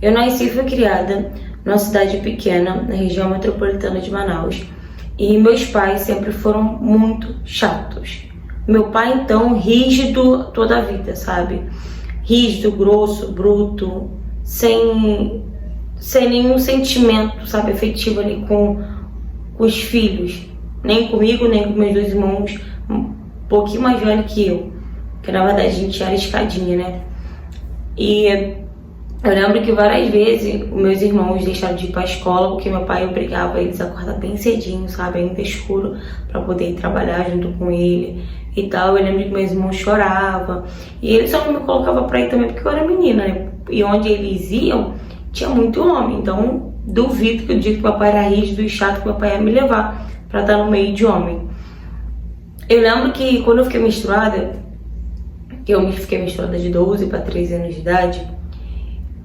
Eu nasci e fui criada numa cidade pequena, na região metropolitana de Manaus. E meus pais sempre foram muito chatos. Meu pai, então, rígido toda a vida, sabe? Rígido, grosso, bruto, sem nenhum sentimento, sabe, afetivo ali com os filhos. Nem comigo, nem com meus dois irmãos, um pouquinho mais velho que eu. Que na verdade a gente era escadinha, né? E eu lembro que várias vezes os meus irmãos deixaram de ir pra escola porque meu pai obrigava eles a acordar bem cedinho, sabe? Ainda escuro, pra poder ir trabalhar junto com ele e tal. Eu lembro que meus irmãos choravam. E eles só não me colocavam pra ir também porque eu era menina, né? E onde eles iam, tinha muito homem. Então, duvido que o dia que meu pai era rígido e chato, que meu pai ia me levar pra estar no meio de homem. Eu lembro que quando eu fiquei menstruada, fiquei menstruada de 12 para 13 anos de idade,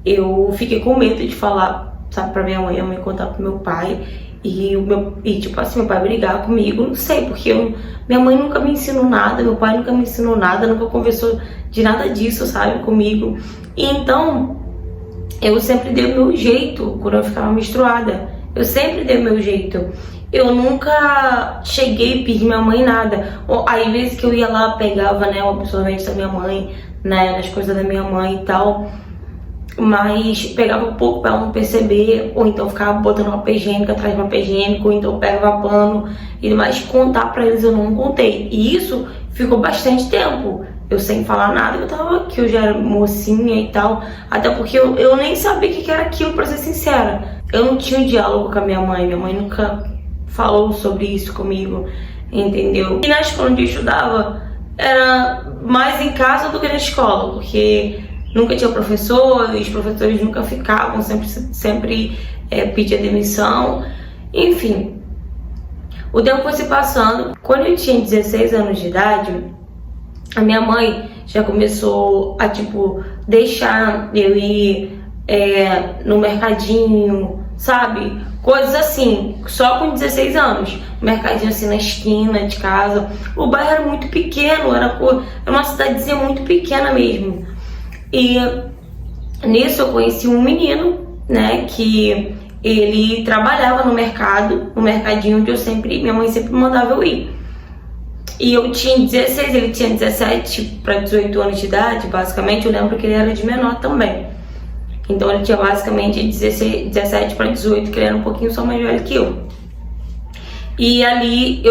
eu fiquei com medo de falar, sabe, pra minha mãe contar pro meu pai. E tipo assim, meu pai brigar comigo, não sei, porque minha mãe nunca me ensinou nada, meu pai nunca me ensinou nada, nunca conversou de nada disso, sabe, comigo. E então, eu sempre dei o meu jeito quando eu ficava menstruada. Eu sempre dei o meu jeito. Eu nunca cheguei e pedi minha mãe nada. Às vezes que eu ia lá, pegava, né, o absorvente da minha mãe, né, nas coisas da minha mãe e tal. Mas pegava um pouco pra ela não perceber. Ou então ficava botando uma papel higiênico atrás de uma papel higiênico. Ou então pegava pano. Mas contar pra eles eu não contei. E isso ficou bastante tempo. Eu sem falar nada, que eu já era mocinha e tal. Até porque eu nem sabia o que era aquilo, pra ser sincera. Eu não tinha um diálogo com a minha mãe nunca falou sobre isso comigo, entendeu? E na escola onde eu estudava, era mais em casa do que na escola, porque nunca tinha professor, os professores nunca ficavam, sempre pedia demissão, enfim. O tempo foi se passando. Quando eu tinha 16 anos de idade, a minha mãe já começou a, tipo, deixar eu ir no mercadinho, sabe? Coisas assim, só com 16 anos. Mercadinho assim na esquina de casa. O bairro era muito pequeno, era uma cidadezinha muito pequena mesmo. E nisso eu conheci um menino, né, que ele trabalhava no mercadinho onde minha mãe sempre mandava eu ir. E eu tinha 16, ele tinha 17 para 18 anos de idade, basicamente. Eu lembro que ele era de menor também. Então ele tinha basicamente 17 para 18, que ele era um pouquinho só mais velho que eu. E ali,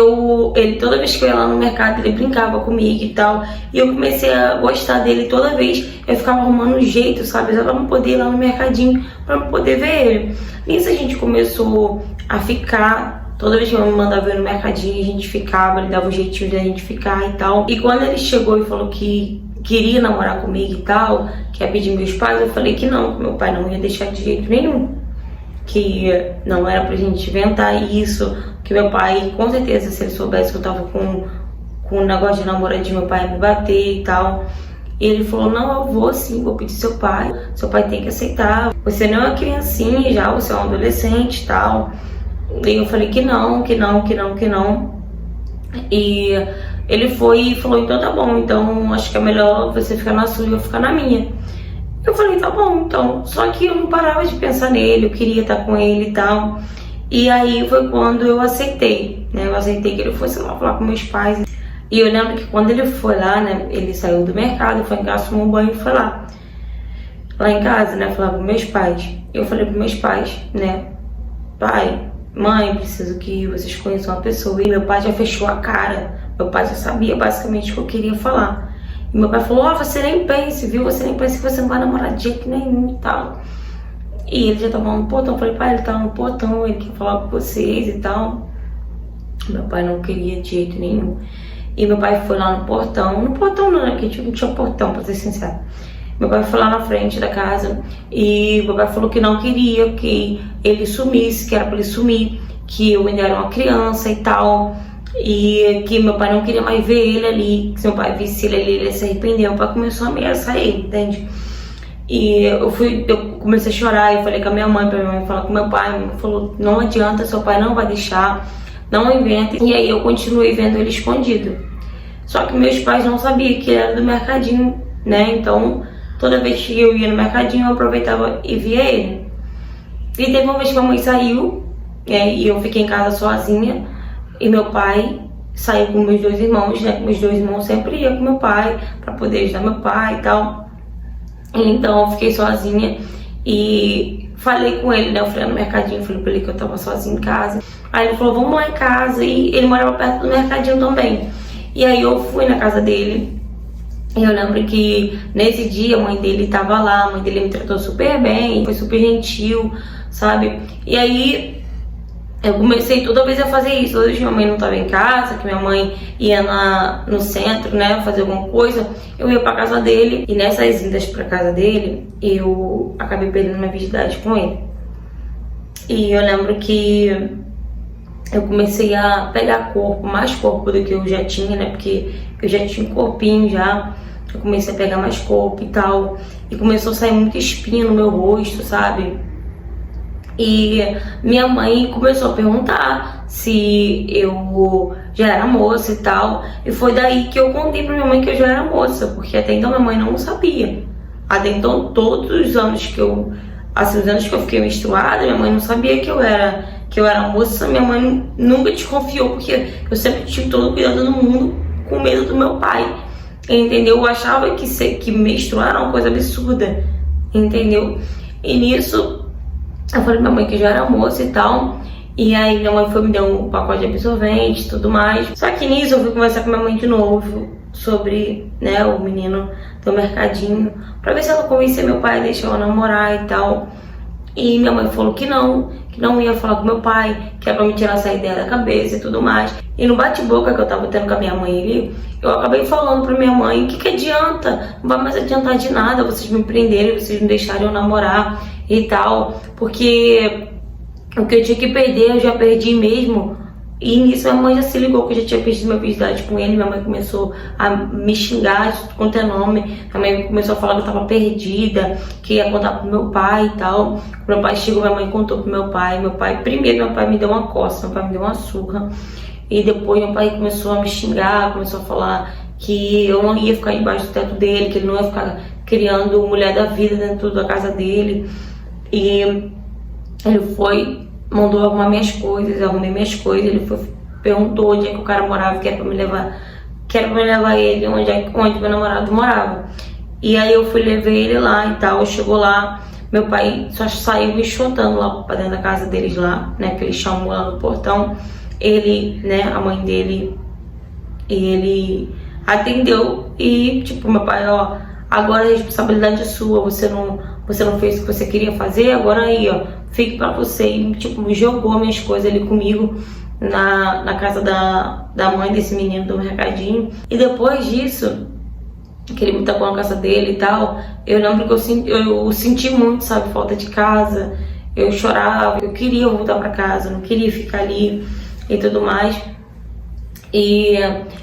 ele toda vez que eu ia lá no mercado, ele brincava comigo e tal. E eu comecei a gostar dele toda vez. Eu ficava arrumando um jeito, sabe? Só pra não poder ir lá no mercadinho, pra não poder ver ele. Nisso a gente começou a ficar. Toda vez que eu me mandava ir no mercadinho, a gente ficava, ele dava um jeitinho de a gente ficar e tal. E quando ele chegou e falou que queria namorar comigo e tal, que ia pedir meus pais, eu falei que não, que meu pai não ia deixar de jeito nenhum. Que não era pra gente inventar isso, que meu pai, com certeza, se ele soubesse que eu tava com um negócio de namoradinho, meu pai ia me bater e tal. E ele falou, não, eu vou sim, vou pedir seu pai tem que aceitar. Você não é uma criancinha já, você é um adolescente e tal. E eu falei que não. E ele foi e falou, então tá bom, então acho que é melhor você ficar na sua e eu ficar na minha. Eu falei, tá bom, então. Só que eu não parava de pensar nele, eu queria estar com ele e tal. E aí foi quando eu aceitei, né? Eu aceitei que ele fosse lá falar com meus pais. E eu lembro que quando ele foi lá, né? Ele saiu do mercado, foi em casa, tomou um banho e foi lá. Lá em casa, né? Falar com meus pais. Eu falei pros meus pais, né? Pai, mãe, preciso que vocês conheçam uma pessoa. E meu pai já fechou a cara. Meu pai já sabia basicamente o que eu queria falar. E meu pai falou, você nem pense, viu? Você nem pense que você não vai namorar de jeito nenhum e tal. E ele já tava no portão. Eu falei, pai, ele tá no portão, ele quer falar com vocês e tal. Meu pai não queria de jeito nenhum. E meu pai foi lá no portão. No portão não, né? Porque a gente não tinha portão, pra ser sincero. Meu pai foi lá na frente da casa. E meu pai falou que não queria que ele sumisse, que era pra ele sumir. Que eu ainda era uma criança e tal. E que meu pai não queria mais ver ele ali, que se meu pai visse ele ali, ele ia se arrepender. Meu pai começou a ameaçar ele, entende? E eu comecei a chorar, eu falei com a minha mãe, pra minha mãe falar com meu pai. Minha mãe falou, não adianta, seu pai não vai deixar, não inventa. E aí eu continuei vendo ele escondido. Só que meus pais não sabiam que ele era do mercadinho, né? Então toda vez que eu ia no mercadinho, eu aproveitava e via ele. E teve uma vez que a mãe saiu, e eu fiquei em casa sozinha, e meu pai saiu com meus 2 irmãos, né? Meus 2 irmãos sempre iam com meu pai, pra poder ajudar meu pai e tal. Então eu fiquei sozinha e falei com ele, né? Eu fui no mercadinho, falei pra ele que eu tava sozinha em casa. Aí ele falou, vamos lá em casa, e ele morava perto do mercadinho também. E aí eu fui na casa dele, e eu lembro que nesse dia a mãe dele tava lá, a mãe dele me tratou super bem, foi super gentil, sabe? E aí eu comecei toda vez a fazer isso. Toda vez que minha mãe não estava em casa, que minha mãe ia no centro, né, fazer alguma coisa, eu ia pra casa dele. E nessas idas pra casa dele, eu acabei perdendo minha virgindade com ele. E eu lembro que eu comecei a pegar corpo, mais corpo do que eu já tinha, né, porque eu já tinha um corpinho já. Eu comecei a pegar mais corpo e tal. E começou a sair muita espinha no meu rosto, sabe? E minha mãe começou a perguntar se eu já era moça e tal. E foi daí que eu contei pra minha mãe que eu já era moça, porque até então minha mãe não sabia. Até então, todos os anos que eu, assim, os anos que eu fiquei menstruada, minha mãe não sabia que eu era moça. Minha mãe nunca desconfiou, porque eu sempre tive todo o cuidado do mundo com medo do meu pai, entendeu? Eu achava que menstruar era uma coisa absurda, entendeu? E nisso eu falei pra minha mãe que já era moça e tal. E aí minha mãe foi me dar um pacote de absorvente e tudo mais. Só que nisso eu fui conversar com minha mãe de novo sobre, né, o menino do mercadinho, pra ver se ela convencia meu pai a deixar eu namorar e tal. E minha mãe falou que não ia falar com meu pai, que era pra me tirar essa ideia da cabeça e tudo mais. E no bate-boca que eu tava tendo com a minha mãe ali, eu acabei falando pra minha mãe, que adianta? Não vai mais adiantar de nada vocês me prenderem, vocês me deixarem eu namorar e tal, porque o que eu tinha que perder eu já perdi mesmo. E nisso minha mãe já se ligou que eu já tinha perdido minha virgindade com ele. Minha mãe começou a me xingar de tudo quanto é nome. Minha mãe começou a falar que eu tava perdida, que ia contar pro meu pai e tal. Meu pai chegou, minha mãe contou pro meu pai. Primeiro meu pai me deu uma coça, meu pai me deu uma surra. E depois meu pai começou a me xingar, começou a falar que eu não ia ficar debaixo do teto dele, que ele não ia ficar criando mulher da vida dentro da casa dele. E ele mandou arrumar minhas coisas, arrumei minhas coisas. Ele perguntou onde é que o cara morava, que era pra me levar ele onde meu namorado morava. E aí eu levei ele lá e tal. Chegou lá, meu pai só saiu me chutando lá pra dentro da casa deles lá, né, que ele chamou lá no portão. Ele, né, a mãe dele, ele atendeu e tipo, meu pai, ó, agora a responsabilidade é sua, você não fez o que você queria fazer, agora aí, ó, fique pra você. E tipo, jogou minhas coisas ali comigo na casa da mãe desse menino do mercadinho. E depois disso, que ele me tacou na casa dele e tal, eu lembro que eu senti muito, sabe, falta de casa. Eu chorava, eu queria voltar pra casa, não queria ficar ali e tudo mais. E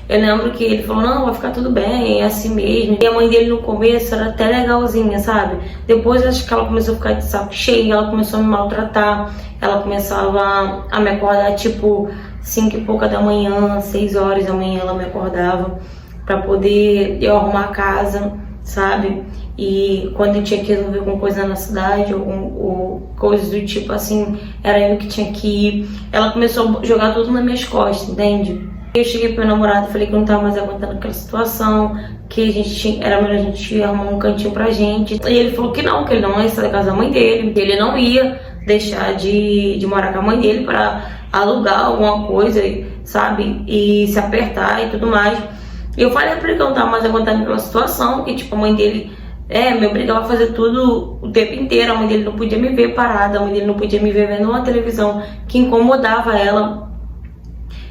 eu lembro que ele falou, não, vai ficar tudo bem, é assim mesmo. E a mãe dele no começo era até legalzinha, sabe? Depois acho que ela começou a ficar de saco cheio, ela começou a me maltratar. Ela começava a me acordar tipo 5 e pouca da manhã, 6 horas da manhã ela me acordava pra poder eu arrumar a casa, sabe? E quando eu tinha que resolver alguma coisa na cidade ou coisas do tipo assim, era eu que tinha que ir. Ela começou a jogar tudo nas minhas costas, entende? Eu cheguei pro meu namorado e falei que eu não tava mais aguentando aquela situação, que era melhor a gente arrumar um cantinho pra gente. E ele falou que ele não ia sair da casa da mãe dele, que ele não ia deixar de morar com a mãe dele pra alugar alguma coisa, sabe? E se apertar e tudo mais. E eu falei pra ele que eu não tava mais aguentando aquela situação, que tipo, a mãe dele me obrigava a fazer tudo o tempo inteiro. A mãe dele não podia me ver parada, a mãe dele não podia me ver vendo uma televisão que incomodava ela.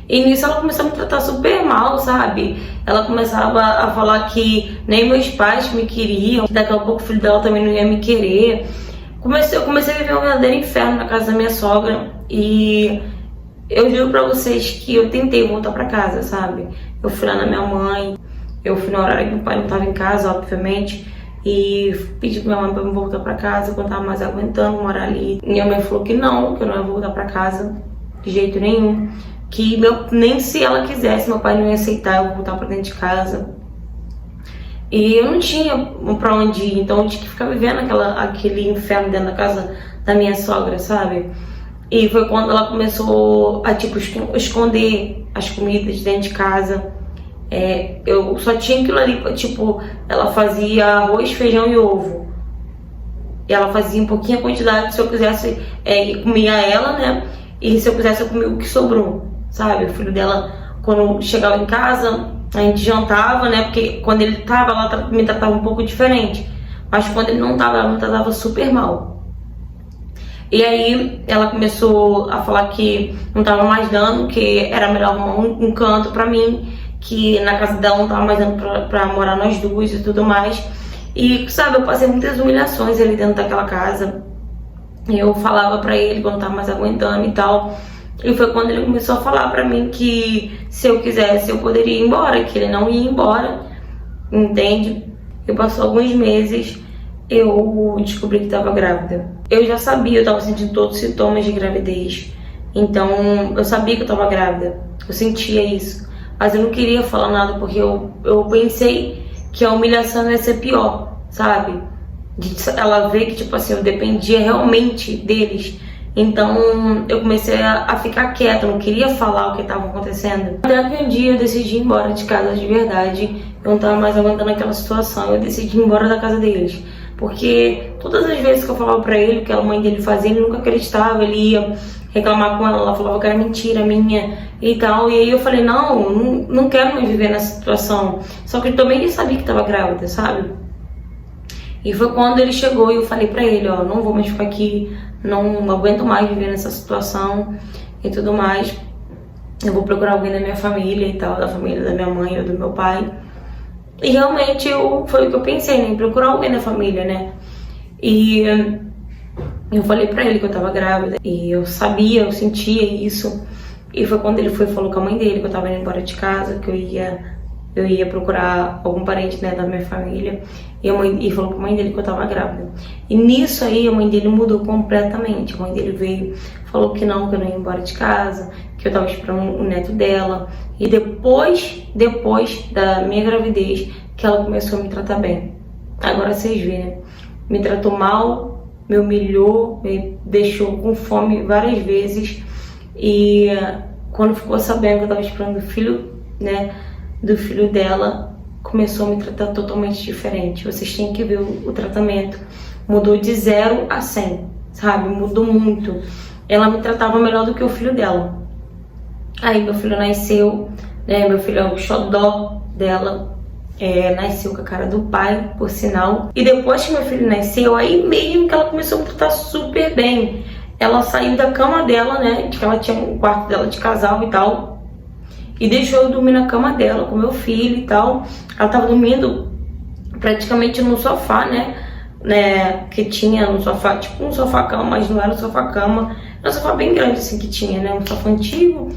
E nisso ela começou a me tratar super mal, sabe? Ela começava a falar que nem meus pais me queriam, que daqui a pouco o filho dela também não ia me querer. Eu comecei a viver um verdadeiro inferno na casa da minha sogra. E eu juro pra vocês que eu tentei voltar pra casa, sabe? Eu fui lá na minha mãe, eu fui no horário que meu pai não tava em casa, obviamente, e pedi pra minha mãe pra me voltar pra casa, que eu não tava mais aguentando morar ali. Minha mãe falou que eu não ia voltar pra casa de jeito nenhum. Nem se ela quisesse, meu pai não ia aceitar eu voltar pra dentro de casa. E eu não tinha pra onde ir, então eu tinha que ficar vivendo aquele inferno dentro da casa da minha sogra, sabe? E foi quando ela começou a, tipo, esconder as comidas dentro de casa. Eu só tinha aquilo ali, tipo, ela fazia arroz, feijão e ovo. E ela fazia em pouquinha quantidade, se eu quisesse, comia ela, né? E se eu quisesse, eu comia o que sobrou, sabe? O filho dela, quando chegava em casa, a gente jantava, né? Porque quando ele tava, ela me tratava um pouco diferente. Mas quando ele não tava, ela me tratava super mal. E aí ela começou a falar que não tava mais dando, que era melhor arrumar um canto pra mim, que na casa dela não tava mais dando pra morar nós duas e tudo mais. E, sabe, eu passei muitas humilhações ali dentro daquela casa. Eu falava pra ele quando tava mais aguentando e tal. E foi quando ele começou a falar pra mim que se eu quisesse eu poderia ir embora, que ele não ia embora, entende? Eu passou alguns meses, eu descobri que tava grávida. Eu já sabia, eu tava sentindo todos os sintomas de gravidez. Então, eu sabia que eu tava grávida. Eu sentia isso. Mas eu não queria falar nada porque eu pensei que a humilhação ia ser pior, sabe? Ela vê que, tipo assim, eu dependia realmente deles. Então eu comecei a ficar quieta, eu não queria falar o que estava acontecendo. Até que um dia eu decidi ir embora de casa de verdade. Eu não estava mais aguentando aquela situação, eu decidi ir embora da casa deles. Porque todas as vezes que eu falava pra ele o que a mãe dele fazia, ele nunca acreditava, ele ia reclamar com ela falava que era mentira minha e tal. E aí eu falei, não quero mais viver nessa situação. Só que eu também sabia que estava grávida, sabe? E foi quando ele chegou e eu falei pra ele, ó, não vou mais ficar aqui, não aguento mais viver nessa situação e tudo mais. Eu vou procurar alguém da minha família e tal, da família da minha mãe ou do meu pai. E realmente foi o que eu pensei, né, em procurar alguém da família, né. E eu falei pra ele que eu tava grávida e eu sabia, eu sentia isso. E foi quando ele falou com a mãe dele que eu tava indo embora de casa, que eu ia procurar algum parente, né, da minha família. E falou pra mãe dele que eu tava grávida. E nisso aí a mãe dele mudou completamente. A mãe dele veio, falou que eu não ia embora de casa, que eu tava esperando o neto dela. E depois da minha gravidez, que ela começou a me tratar bem. Agora vocês veem, né? Me tratou mal, me humilhou, me deixou com fome várias vezes. E quando ficou sabendo que eu tava esperando o filho, né, do filho dela, começou a me tratar totalmente diferente. Vocês têm que ver o tratamento. Mudou de 0 a 100, sabe? Mudou muito. Ela me tratava melhor do que o filho dela. Aí meu filho nasceu, né? Meu filho é o xodó dela. Nasceu com a cara do pai, por sinal. E depois que meu filho nasceu, aí mesmo que ela começou a me tratar super bem. Ela saiu da cama dela, né? Que ela tinha um quarto dela de casal e tal. E deixou eu dormir na cama dela com meu filho e tal. Ela tava dormindo praticamente no sofá, né? Que tinha no sofá, tipo um sofá-cama, mas não era um sofá-cama. Era um sofá bem grande assim que tinha, né? Um sofá antigo.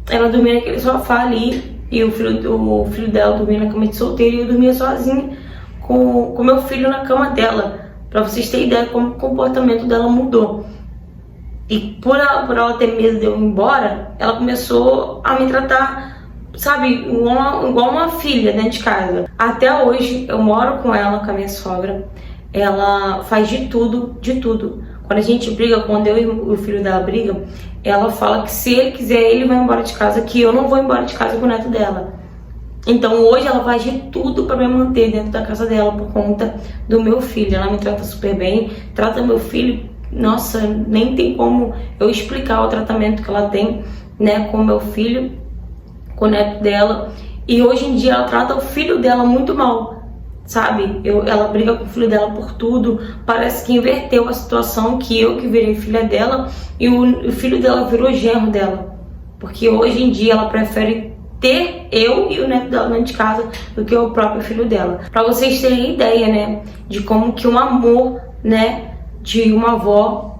Ela dormia naquele sofá ali. E o filho dela dormia na cama de solteiro. E eu dormia sozinha com meu filho na cama dela. Pra vocês terem ideia como o comportamento dela mudou. E por ela ter medo de eu ir embora, ela começou a me tratar, sabe, igual uma filha dentro de casa. Até hoje eu moro com ela, com a minha sogra. Ela faz de tudo, de tudo. Quando a gente briga, quando eu e o filho dela brigam, ela fala que se ele quiser, ele vai embora de casa, que eu não vou embora de casa com o neto dela. Então hoje ela faz de tudo pra me manter dentro da casa dela por conta do meu filho. Ela me trata super bem, trata meu filho. Nossa, nem tem como eu explicar o tratamento que ela tem, né, com o meu filho, com o neto dela. E hoje em dia ela trata o filho dela muito mal, sabe? Ela briga com o filho dela por tudo. Parece que inverteu a situação, que eu que virei filha dela e o filho dela virou genro dela. Porque hoje em dia ela prefere ter eu e o neto dela dentro de casa do que o próprio filho dela. Pra vocês terem ideia, né, de como que um amor, né, de uma avó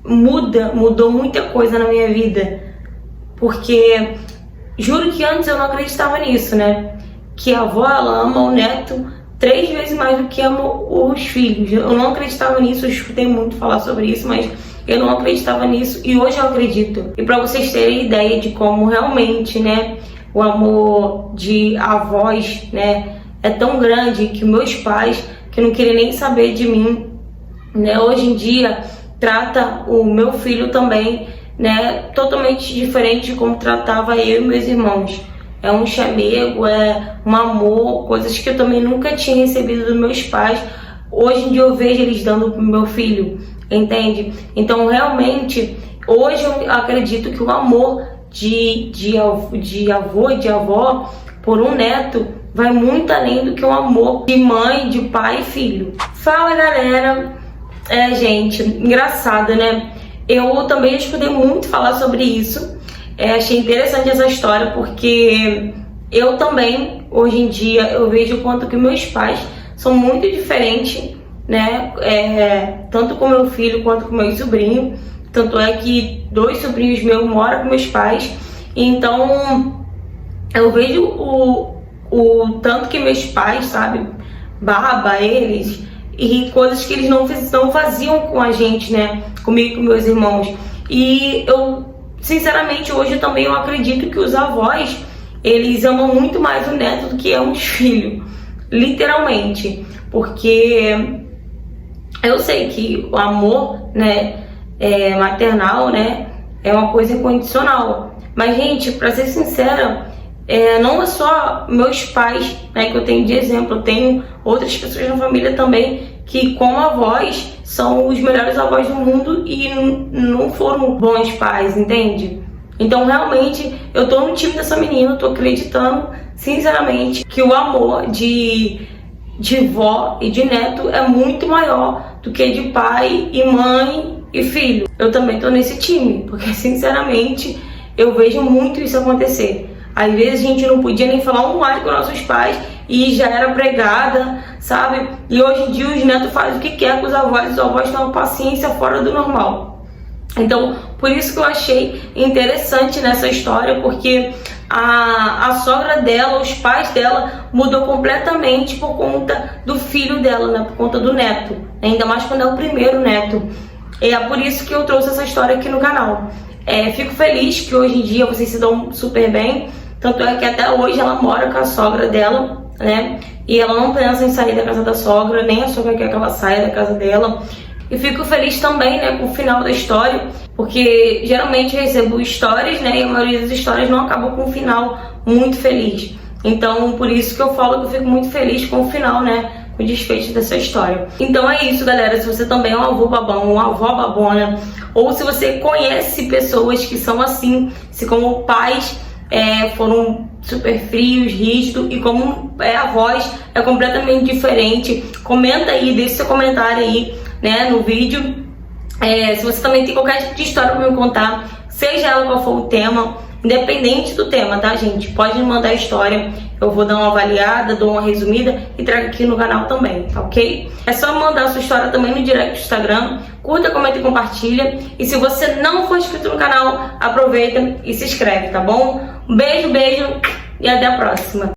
mudou muita coisa na minha vida. Porque juro que antes eu não acreditava nisso, né? Que a avó, ela ama o neto 3 vezes mais do que ama os filhos. Eu não acreditava nisso, eu escutei muito falar sobre isso, mas eu não acreditava nisso e hoje eu acredito. E pra vocês terem ideia de como realmente, né, o amor de avós, né, é tão grande que meus pais, que não queriam nem saber de mim, né, hoje em dia trata o meu filho também, né, totalmente diferente de como tratava eu e meus irmãos. É um chamego, é um amor, coisas que eu também nunca tinha recebido dos meus pais. Hoje em dia eu vejo eles dando pro meu filho, entende? Então realmente, hoje eu acredito que o amor de avô e de avó por um neto vai muito além do que o amor de mãe, de pai e filho. Fala, galera! Gente, engraçado, né? Eu também escutei muito falar sobre isso. Achei interessante essa história, porque eu também, hoje em dia, eu vejo o quanto que meus pais são muito diferentes, né? Tanto com meu filho quanto com meu sobrinho. Tanto é que 2 sobrinhos meus moram com meus pais. Então, eu vejo o tanto que meus pais, sabe, baba eles, e coisas que eles não faziam com a gente, né? Comigo e com meus irmãos. E eu, sinceramente, hoje também eu acredito que os avós, eles amam muito mais o neto do que amam os filhos. Literalmente. Porque eu sei que o amor, né, maternal, né, é uma coisa incondicional. Mas, gente, pra ser sincera, não é só meus pais, né, que eu tenho de exemplo. Eu tenho outras pessoas na família também que, como avós, são os melhores avós do mundo e não foram bons pais, entende? Então, realmente, eu tô no time dessa menina, eu tô acreditando, sinceramente, que o amor de vó e de neto é muito maior do que de pai e mãe e filho. Eu também tô nesse time, porque, sinceramente, eu vejo muito isso acontecer. Às vezes a gente não podia nem falar um ai com nossos pais e já era pregada, sabe? E hoje em dia os netos fazem o que quer com os avós têm uma paciência fora do normal. Então, por isso que eu achei interessante nessa história, porque a sogra dela, os pais dela, mudou completamente por conta do filho dela, né? Por conta do neto, ainda mais quando é o primeiro neto. É por isso que eu trouxe essa história aqui no canal. Fico feliz que hoje em dia vocês se dão super bem. Tanto é que até hoje ela mora com a sogra dela, né? E ela não pensa em sair da casa da sogra, nem a sogra quer que ela saia da casa dela. E fico feliz também, né, com o final da história, porque geralmente eu recebo histórias, né, e a maioria das histórias não acabam com um final muito feliz. Então, por isso que eu falo que eu fico muito feliz com o final, né, com o desfecho dessa história. Então é isso, galera. Se você também é um avô babão, uma avó babona, ou se você conhece pessoas que são assim, se como pais foram super frios, rígidos, e como avós é completamente diferente, comenta aí, deixa seu comentário aí, né, no vídeo. Se você também tem qualquer tipo de história para me contar, seja ela qual for o tema, independente do tema, tá, gente? Pode me mandar a história, eu vou dar uma avaliada, dou uma resumida e trago aqui no canal também, tá ok? É só mandar a sua história também no direct do Instagram, curta, comenta e compartilha. E se você não for inscrito no canal, aproveita e se inscreve, tá bom? Um beijo, beijo e até a próxima!